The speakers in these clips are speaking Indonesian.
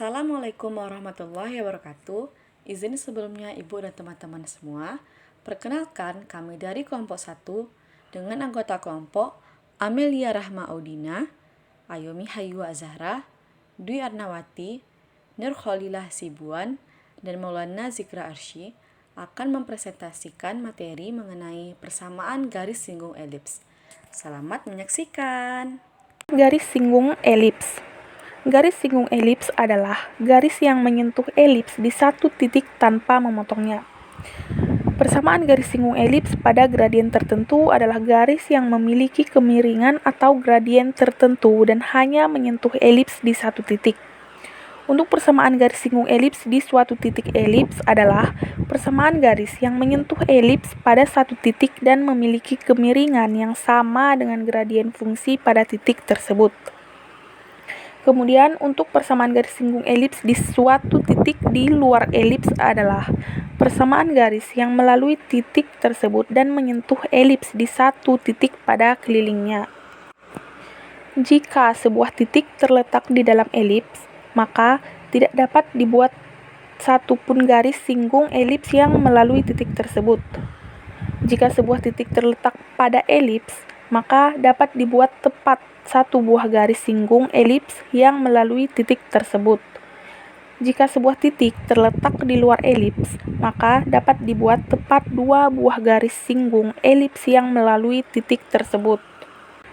Assalamualaikum warahmatullahi wabarakatuh. Izin sebelumnya Ibu dan teman-teman semua, perkenalkan kami dari kelompok 1 dengan anggota kelompok Amelia Rahma Audina, Ayumi Hayu Azahra, Dwi Arnawati, Nur Kholilah Sibuan, dan Maulana Zikra Arsy akan mempresentasikan materi mengenai persamaan garis singgung elips. Selamat menyaksikan. Garis singgung elips. Garis singgung elips adalah garis yang menyentuh elips di satu titik tanpa memotongnya. Persamaan garis singgung elips pada gradien tertentu adalah garis yang memiliki kemiringan atau gradien tertentu dan hanya menyentuh elips di satu titik. Untuk persamaan garis singgung elips di suatu titik elips adalah persamaan garis yang menyentuh elips pada satu titik dan memiliki kemiringan yang sama dengan gradien fungsi pada titik tersebut. Kemudian untuk persamaan garis singgung elips di suatu titik di luar elips adalah persamaan garis yang melalui titik tersebut dan menyentuh elips di satu titik pada kelilingnya. Jika sebuah titik terletak di dalam elips, maka tidak dapat dibuat satu pun garis singgung elips yang melalui titik tersebut. Jika sebuah titik terletak pada elips, maka dapat dibuat tepat satu buah garis singgung elips yang melalui titik tersebut. Jika sebuah titik terletak di luar elips, maka dapat dibuat tepat dua buah garis singgung elips yang melalui titik tersebut.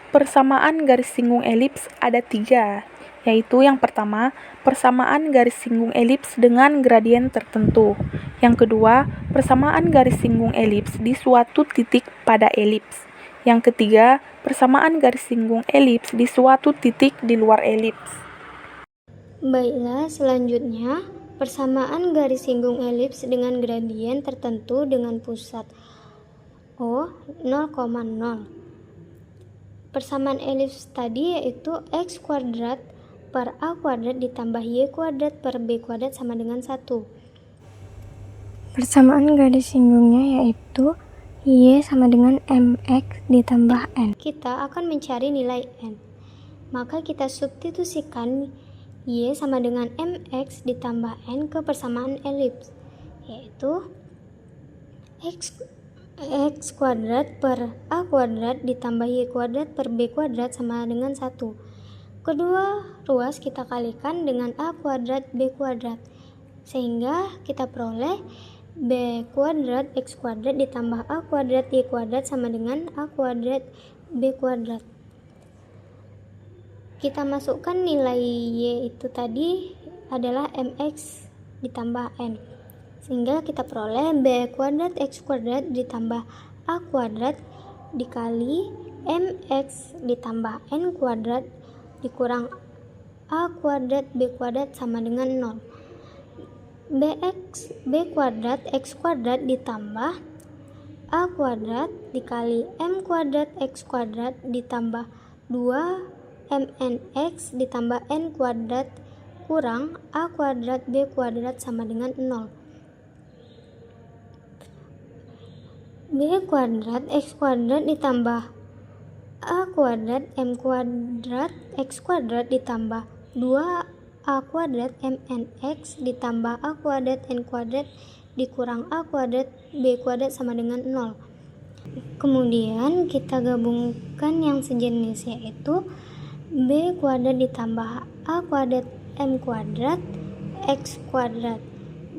Persamaan garis singgung elips ada 3, yaitu yang pertama, persamaan garis singgung elips dengan gradien tertentu. Yang kedua, persamaan garis singgung elips di suatu titik pada elips. Yang ketiga, persamaan garis singgung elips di suatu titik di luar elips. Baiklah, selanjutnya, persamaan garis singgung elips dengan gradien tertentu dengan pusat O 0,0. Persamaan elips tadi yaitu x kuadrat per a kuadrat ditambah y kuadrat per b kuadrat sama dengan 1. Persamaan garis singgungnya yaitu y sama dengan mx ditambah n. Kita akan mencari nilai n. Maka kita substitusikan y sama dengan mx ditambah n ke persamaan elips, yaitu x kuadrat per a kuadrat ditambah y kuadrat per b kuadrat sama dengan 1. Kedua ruas kita kalikan dengan a kuadrat b kuadrat, sehingga kita peroleh b kuadrat x kuadrat ditambah a kuadrat y kuadrat sama dengan a kuadrat b kuadrat. Kita masukkan nilai y itu tadi adalah mx ditambah n, sehingga kita peroleh b kuadrat x kuadrat ditambah a kuadrat dikali mx ditambah n kuadrat dikurang a kuadrat b kuadrat sama dengan 0. b kuadrat x kuadrat ditambah a kuadrat dikali m kuadrat x kuadrat ditambah 2 mnx ditambah n kuadrat kurang a kuadrat b kuadrat sama dengan 0. b kuadrat x kuadrat ditambah a kuadrat m kuadrat x kuadrat ditambah 2 a kuadrat mnx ditambah a kuadrat n kuadrat dikurang a kuadrat b kuadrat sama dengan 0. Kemudian kita gabungkan yang sejenis, yaitu b kuadrat ditambah a kuadrat m kuadrat x kuadrat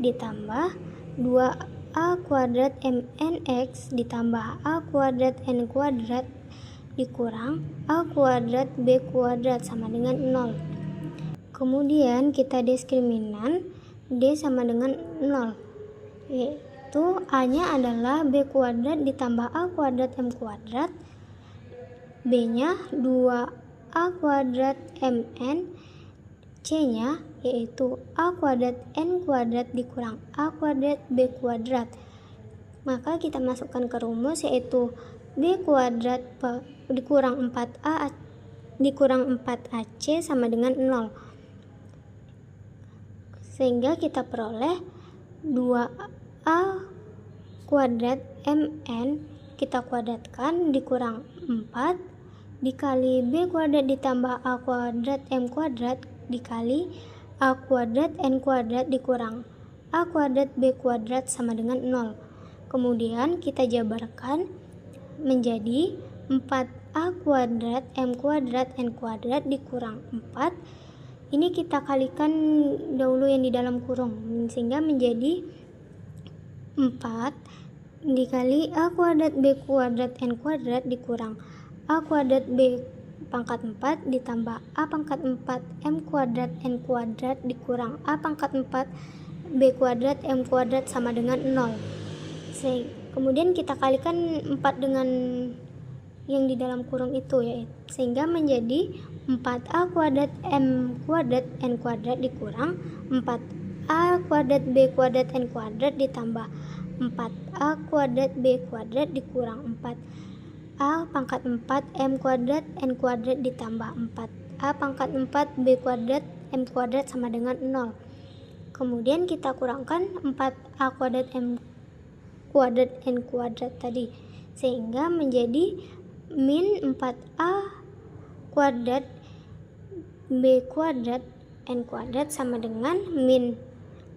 ditambah 2a kuadrat mnx ditambah a kuadrat n kuadrat dikurang a kuadrat b kuadrat sama dengan 0. Kemudian kita diskriminan d sama dengan 0, yaitu a nya adalah b kuadrat ditambah a kuadrat m kuadrat, b nya 2a kuadrat mn, c nya yaitu a kuadrat n kuadrat dikurang a kuadrat b kuadrat. Maka kita masukkan ke rumus, yaitu b kuadrat dikurang 4a dikurang 4ac sama dengan 0, sehingga kita peroleh 2a kuadrat mn kita kuadratkan dikurang 4 dikali b kuadrat ditambah a kuadrat m kuadrat dikali A kuadrat N kuadrat dikurang A kuadrat B kuadrat sama dengan 0. Kemudian kita jabarkan menjadi 4A kuadrat M kuadrat N kuadrat dikurang 4. Ini kita kalikan dahulu yang di dalam kurung sehingga menjadi 4 dikali A kuadrat B kuadrat N kuadrat dikurang A kuadrat B pangkat 4 ditambah A pangkat 4 M kuadrat N kuadrat dikurang A pangkat 4 B kuadrat M kuadrat sama dengan 0. Kemudian kita kalikan 4 dengan yang di dalam kurung itu ya, sehingga menjadi 4A kuadrat M kuadrat N kuadrat dikurang 4A kuadrat B kuadrat N kuadrat ditambah 4A kuadrat B kuadrat dikurang 4A pangkat 4 M kuadrat N kuadrat ditambah 4A pangkat 4 B kuadrat M kuadrat sama dengan 0. Kemudian kita kurangkan 4A kuadrat M kuadrat N kuadrat tadi, sehingga menjadi min 4A kuadrat B kuadrat N kuadrat sama dengan min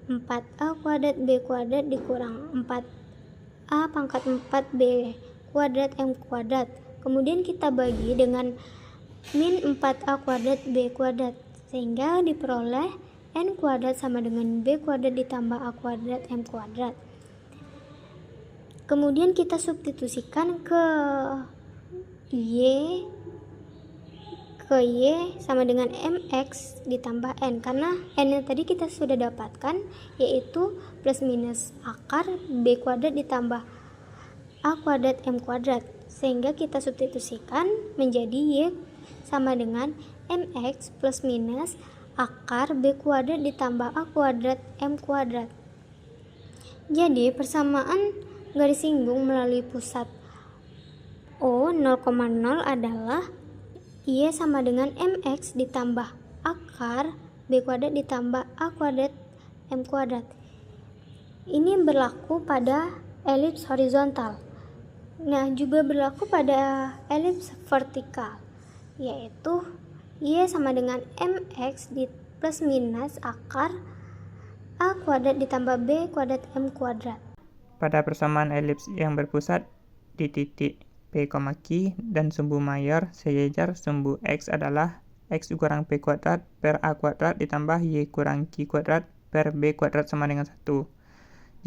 4A kuadrat B kuadrat dikurang 4A pangkat 4 B kuadrat M kuadrat. Kemudian kita bagi dengan min 4A kuadrat B kuadrat, sehingga diperoleh N kuadrat sama dengan B kuadrat ditambah A kuadrat M kuadrat. Kemudian kita substitusikan ke Y sama dengan MX ditambah N, karena N yang tadi kita sudah dapatkan yaitu plus minus akar B kuadrat ditambah A kuadrat M kuadrat, sehingga kita substitusikan menjadi Y sama dengan MX plus minus akar B kuadrat ditambah A kuadrat M kuadrat. Jadi persamaan garis singgung melalui pusat O 0,0 adalah Y sama dengan MX ditambah akar B kuadrat ditambah A kuadrat M kuadrat. Ini berlaku pada elips horizontal. Nah, juga berlaku pada elips vertikal, yaitu Y sama dengan MX plus minus akar A kuadrat ditambah B kuadrat M kuadrat. Pada persamaan elips yang berpusat di titik P, Q dan sumbu mayor sejajar sumbu X adalah X dikurang P kuadrat per A kuadrat ditambah Y kurang Q kuadrat per B kuadrat sama dengan 1.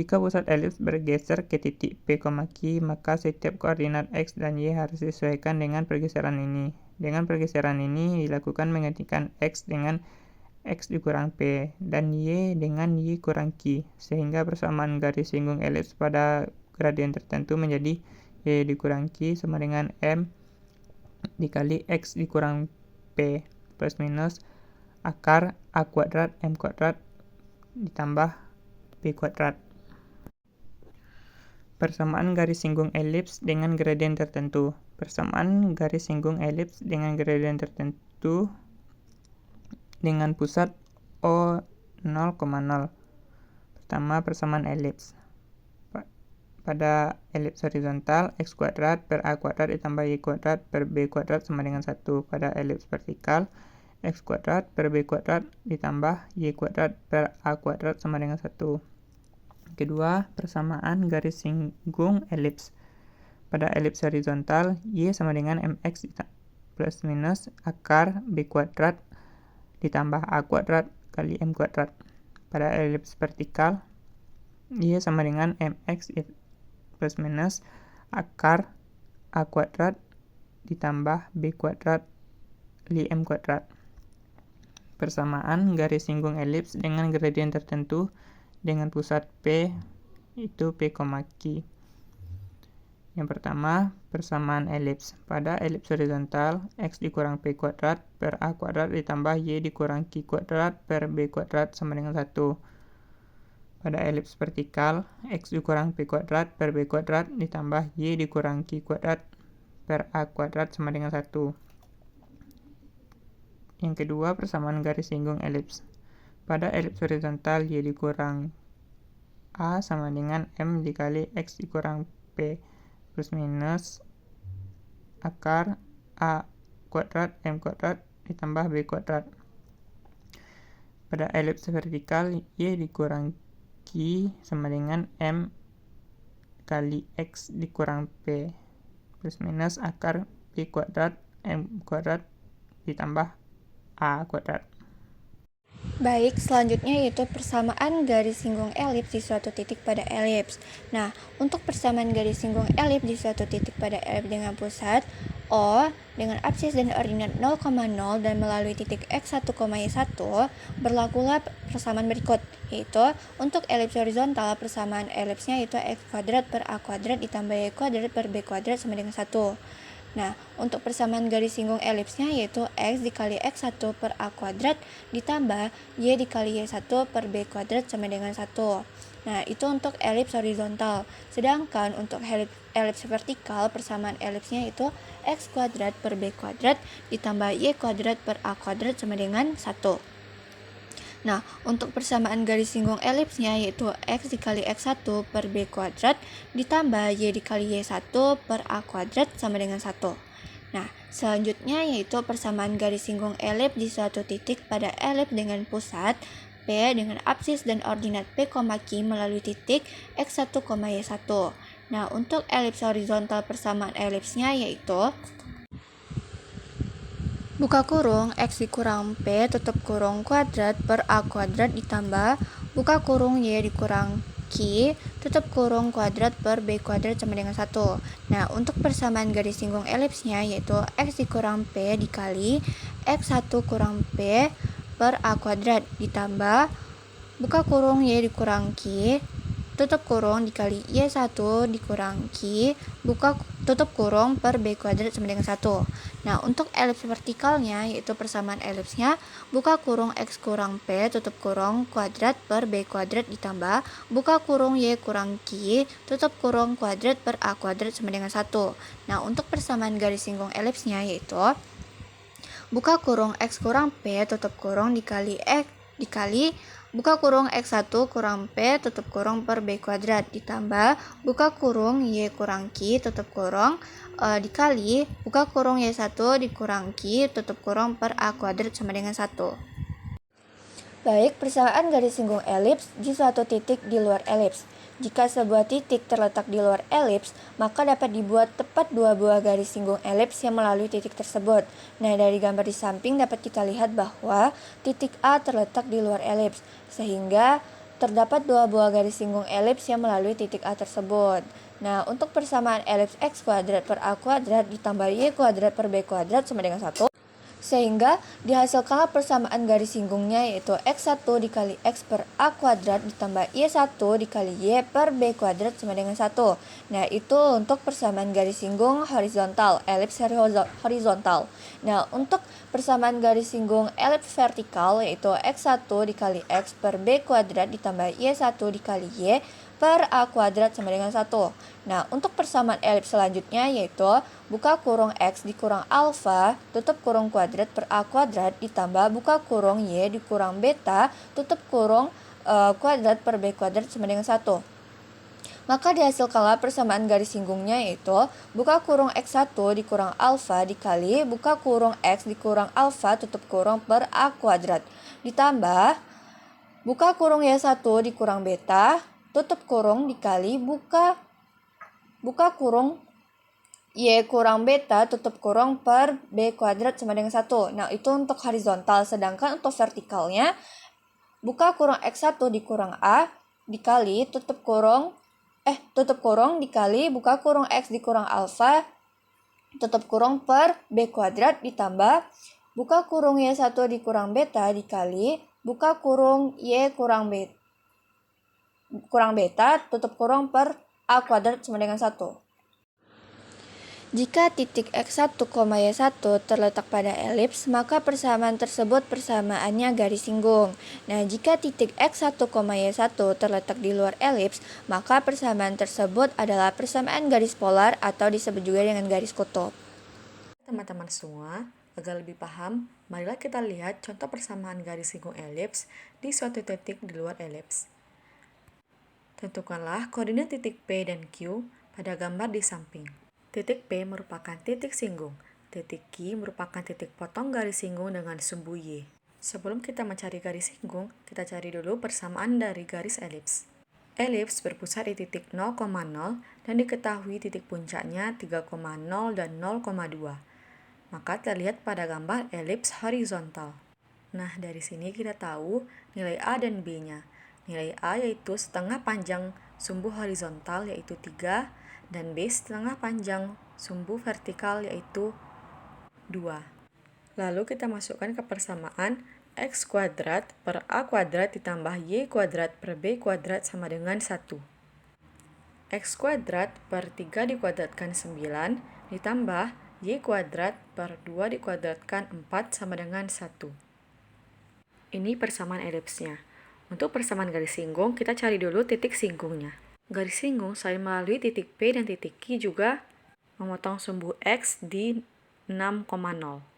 Jika pusat elips bergeser ke titik P, Q, maka setiap koordinat X dan Y harus disesuaikan dengan pergeseran ini. Dengan pergeseran ini dilakukan menggantikan X dengan X dikurang P dan Y dengan Y kurang Q, sehingga persamaan garis singgung elips pada gradien tertentu menjadi Y dikurang Q sama dengan M dikali X dikurang P plus minus akar A kuadrat M kuadrat ditambah B kuadrat. Persamaan garis singgung elips dengan gradien tertentu. Persamaan garis singgung elips dengan gradien tertentu dengan pusat O 0,0. Pertama, persamaan elips. Pada elips horizontal, X kuadrat per A kuadrat ditambah Y kuadrat per B kuadrat sama dengan 1. Pada elips vertikal, X kuadrat per B kuadrat ditambah Y kuadrat per A kuadrat sama dengan 1. Kedua, persamaan garis singgung elips. Pada elips horizontal, Y sama dengan MX plus minus akar B kuadrat ditambah A kuadrat kali M kuadrat. Pada elips vertikal, Y sama dengan MX plus minus akar A kuadrat ditambah B kuadrat kali M kuadrat. Persamaan garis singgung elips dengan gradien tertentu dengan pusat P itu P, Q. Yang pertama, persamaan elips. Pada elips horizontal, X dikurang P kuadrat per A kuadrat ditambah Y dikurang Q kuadrat per B kuadrat sama dengan 1. Pada elips vertikal, X dikurang P kuadrat per B kuadrat ditambah Y dikurang Q kuadrat per A kuadrat sama dengan 1. Yang kedua, persamaan garis singgung elips. Pada elips horizontal, Y dikurang A sama dengan M dikali X dikurang P plus minus akar A kuadrat M kuadrat ditambah B kuadrat. pada elips vertikal, Y dikurangi sama dengan M kali X dikurang P plus minus akar P kuadrat M kuadrat ditambah A kuadrat. Baik, selanjutnya yaitu persamaan garis singgung elips di suatu titik pada elips. Nah, untuk persamaan garis singgung elips di suatu titik pada elips dengan pusat O dengan absis dan ordinat 0,0 dan melalui titik X1, Y1, berlakulah persamaan berikut, yaitu untuk elips horizontal persamaan elipsnya yaitu X kuadrat per A kuadrat ditambah Y kuadrat per B kuadrat sama dengan 1. Nah, untuk persamaan garis singgung elipsnya yaitu X dikali X1 per A kuadrat ditambah Y dikali Y1 per B kuadrat sama dengan 1. Nah, itu untuk elips horizontal. Sedangkan untuk elips vertikal, persamaan elipsnya itu X kuadrat per B kuadrat ditambah Y kuadrat per A kuadrat sama dengan 1. Nah, untuk persamaan garis singgung elipsnya yaitu X dikali X1 per B kuadrat ditambah Y dikali Y1 per A kuadrat sama dengan 1. Nah, selanjutnya yaitu persamaan garis singgung elips di suatu titik pada elips dengan pusat P dengan absis dan ordinat P, Q melalui titik X1, Y1. Nah, untuk elips horizontal persamaan elipsnya yaitu buka kurung X dikurang P tutup kurung kuadrat per A kuadrat ditambah buka kurung Y dikurang Q tutup kurung kuadrat per B kuadrat sama dengan 1. Nah, untuk persamaan garis singgung elipsnya yaitu X dikurang P dikali X1 kurang P per A kuadrat ditambah buka kurung Y dikurang Q tutup kurung dikali Y1 dikurang Q buka tutup kurung per B kuadrat sama dengan 1. Nah, untuk elips vertikalnya yaitu persamaan elipsnya buka kurung X kurang P tutup kurung kuadrat per B kuadrat ditambah buka kurung Y kurang Q tutup kurung kuadrat per A kuadrat sama dengan 1. Nah, untuk persamaan garis singgung elipsnya yaitu buka kurung X kurang P tutup kurung dikali X dikali buka kurung X1 kurang P tutup kurung per B kuadrat ditambah buka kurung Y kurang Q tutup kurung dikali buka kurung Y1 dikurang Q tutup kurung per A kuadrat sama dengan 1. Baik, persamaan garis singgung elips di suatu titik di luar elips. Jika sebuah titik terletak di luar elips, maka dapat dibuat tepat dua buah garis singgung elips yang melalui titik tersebut. Nah, dari gambar di samping dapat kita lihat bahwa titik A terletak di luar elips, sehingga terdapat dua buah garis singgung elips yang melalui titik A tersebut. Nah, untuk persamaan elips X kuadrat per A kuadrat ditambah Y kuadrat per B kuadrat sama dengan 1. Sehingga dihasilkanlah persamaan garis singgungnya yaitu X1 dikali X per A kuadrat ditambah Y1 dikali Y per B kuadrat sama dengan 1. Nah, itu untuk persamaan garis singgung horizontal, elips horizontal. Nah, untuk persamaan garis singgung elips vertikal yaitu X1 dikali X per B kuadrat ditambah Y1 dikali Y per A kuadrat sama dengan 1. Nah, untuk persamaan elips selanjutnya yaitu buka kurung X dikurang alfa tutup kurung kuadrat per A kuadrat ditambah buka kurung Y dikurang beta tutup kurung kuadrat per B kuadrat sama dengan 1. Maka dihasilkanlah persamaan garis singgungnya yaitu buka kurung X1 dikurang alfa dikali buka kurung X dikurang alfa tutup kurung per A kuadrat ditambah buka kurung Y1 dikurang beta tutup kurung dikali buka kurung Y kurang beta tutup kurung per B kuadrat sama dengan 1. Nah, itu untuk horizontal. Sedangkan untuk vertikalnya buka kurung X1 dikurang A dikali tutup kurung dikali buka kurung X dikurang alfa tutup kurung per B kuadrat ditambah buka kurung Y1 dikurang beta dikali buka kurung Y kurang beta tutup kurung per A kuadrat sama dengan 1. Jika titik X1, Y1 terletak pada elips, maka persamaan tersebut persamaannya garis singgung. Nah, jika titik X1, Y1 terletak di luar elips, maka persamaan tersebut adalah persamaan garis polar atau disebut juga dengan garis kutub. Teman-teman semua, agar lebih paham, marilah kita lihat contoh persamaan garis singgung elips di suatu titik di luar elips. Tentukanlah koordinat titik P dan Q pada gambar di samping. Titik P merupakan titik singgung. Titik Q merupakan titik potong garis singgung dengan sumbu Y. Sebelum kita mencari garis singgung, kita cari dulu persamaan dari garis elips. Elips berpusat di titik 0,0 dan diketahui titik puncaknya 3,0 dan 0,2. Maka terlihat pada gambar elips horizontal. Nah, dari sini kita tahu nilai A dan B-nya. Nilai A yaitu setengah panjang sumbu horizontal yaitu 3 dan B setengah panjang sumbu vertikal yaitu 2. Lalu kita masukkan ke persamaan X kuadrat per A kuadrat ditambah Y kuadrat per B kuadrat sama dengan 1. X kuadrat per 3 dikuadratkan 9 ditambah Y kuadrat per 2 dikuadratkan 4 sama dengan 1. Ini persamaan elipsnya. Untuk persamaan garis singgung, kita cari dulu titik singgungnya. Garis singgung selain melalui titik P dan titik Q juga memotong sumbu X di 6,0.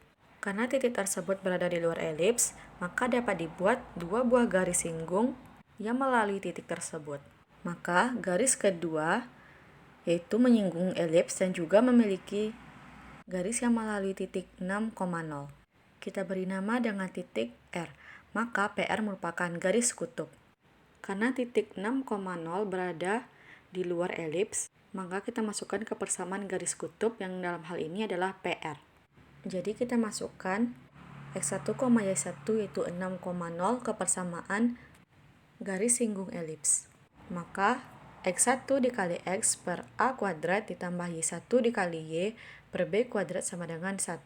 Karena titik tersebut berada di luar elips, maka dapat dibuat dua buah garis singgung yang melalui titik tersebut. Maka garis kedua yaitu menyinggung elips dan juga memiliki garis yang melalui titik 6,0. Kita beri nama dengan titik R, maka PR merupakan garis kutub. Karena titik 6,0 berada di luar elips, maka kita masukkan ke persamaan garis kutub yang dalam hal ini adalah PR. Jadi kita masukkan X1, Y1 yaitu 6,0 ke persamaan garis singgung elips. Maka X1 dikali X per A kuadrat ditambah Y1 dikali Y per B kuadrat sama dengan 1.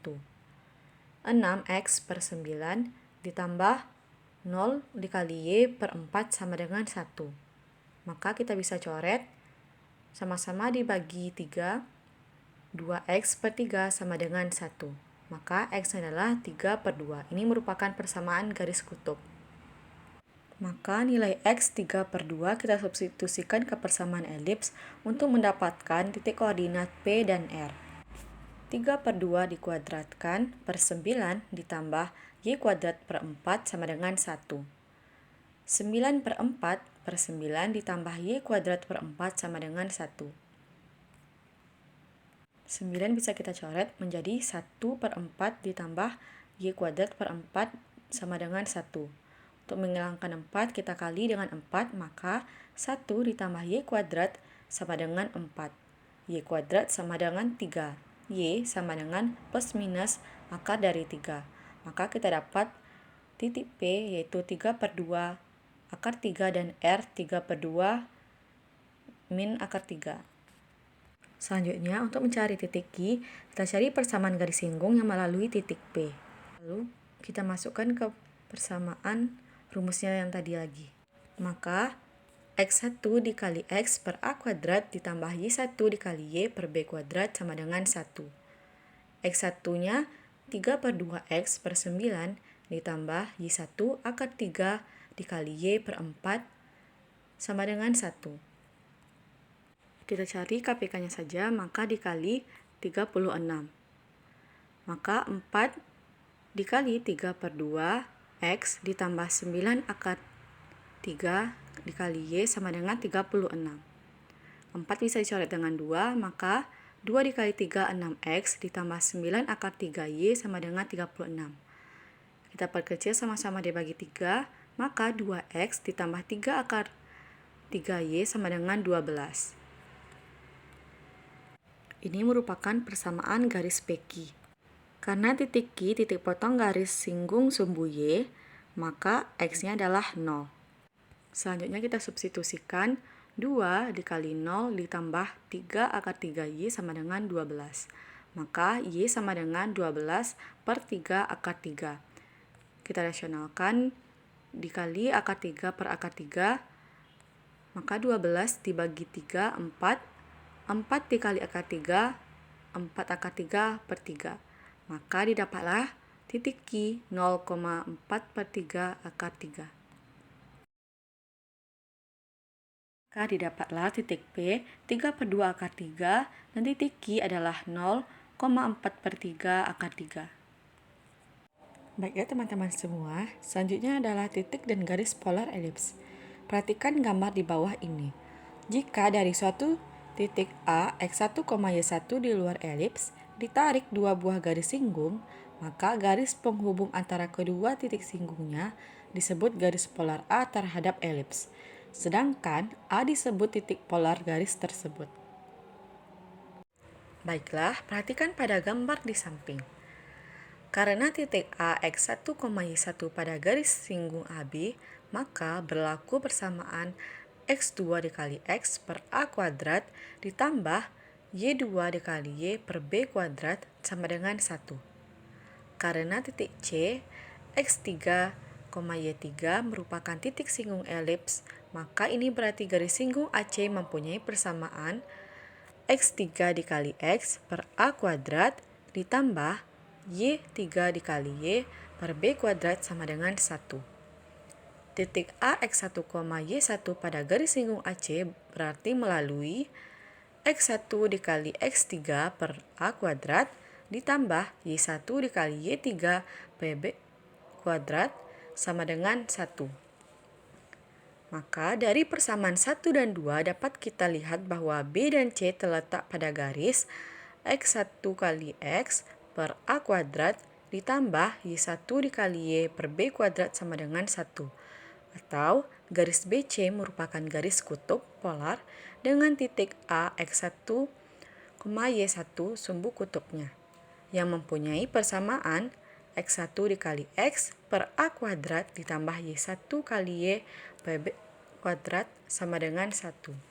6X per 9 ditambah 0 dikali Y per 4 sama dengan 1. Maka kita bisa coret sama-sama dibagi 3, 2X per 3 sama dengan 1. Maka X adalah 3 per 2. Ini merupakan persamaan garis kutub. Maka nilai X 3 per 2 kita substitusikan ke persamaan elips untuk mendapatkan titik koordinat P dan R. 3 per 2 dikuadratkan per 9 ditambah Y kuadrat per 4 sama dengan 1. 9 per 4 per 9 ditambah Y kuadrat per 4 sama dengan 1. 9 bisa kita coret menjadi 1 per 4 ditambah Y kuadrat per 4 sama dengan 1. Untuk menghilangkan 4, kita kali dengan 4, maka 1 ditambah Y kuadrat sama dengan 4. Y kuadrat sama dengan 3. Y sama dengan plus minus akar dari 3. Maka kita dapat titik P yaitu 3 per 2 akar 3 dan R 3 per 2 min akar 3. Selanjutnya, untuk mencari titik Q, kita cari persamaan garis singgung yang melalui titik P. Lalu, kita masukkan ke persamaan rumusnya yang tadi lagi. Maka, X1 dikali X per A kuadrat ditambah Y1 dikali Y per B kuadrat sama dengan 1. X1-nya 3 per 2X per 9 ditambah Y1 akar 3 dikali Y per 4 sama dengan 1. Kita cari KPK-nya saja, maka dikali 36. Maka 4 dikali 3 per 2 X ditambah 9 akar 3 dikali Y sama dengan 36. 4 bisa dicoret dengan 2, maka 2 dikali 3 6X ditambah 9 akar 3Y sama dengan 36. Kita perkecil sama-sama dibagi 3, maka 2X ditambah 3 akar 3Y sama dengan 12. Ini merupakan persamaan garis PQ. Karena titik Q titik potong garis singgung sumbu Y, maka X-nya adalah 0. Selanjutnya kita substitusikan 2 dikali 0 ditambah 3 akar 3Y sama dengan 12. Maka Y sama dengan 12 per 3 akar 3. Kita rasionalkan dikali akar 3 per akar 3, maka 12 dibagi 3, 4. 4 dikali akar 3, 4 akar 3 per 3. Maka didapatlah titik Q 0,4 per 3 akar 3. Maka didapatlah titik P 3 per 2 akar 3 dan titik Q adalah 0,4 per 3 akar 3. Baiklah teman-teman semua, selanjutnya adalah titik dan garis polar elips. Perhatikan gambar di bawah ini. Jika dari suatu titik A, X1, Y1 di luar elips, ditarik dua buah garis singgung, Maka garis penghubung antara kedua titik singgungnya disebut garis polar A terhadap elips, sedangkan A disebut titik polar garis tersebut. Baiklah, perhatikan pada gambar di samping. Karena titik A X1, Y1 pada garis singgung AB, maka berlaku persamaan X2 dikali X per A kuadrat ditambah Y2 dikali Y per B kuadrat sama dengan 1. Karena titik C X3, Y3 merupakan titik singgung elips, maka ini berarti garis singgung AC mempunyai persamaan X3 dikali X per A kuadrat ditambah Y3 dikali Y per B kuadrat sama dengan 1. Titik A X1, Y1 pada garis singgung AC berarti melalui X1 dikali X3 per A kuadrat ditambah Y1 dikali Y3 per B kuadrat sama dengan 1. Maka dari persamaan 1 dan 2 dapat kita lihat bahwa B dan C terletak pada garis X1 kali X per A kuadrat ditambah Y1 dikali Y per B kuadrat sama dengan 1. Atau garis BC merupakan garis kutub polar dengan titik A X1, Y1 sumbu kutubnya, yang mempunyai persamaan X1 dikali X per A kuadrat ditambah Y1 kali Y per B kuadrat sama dengan 1.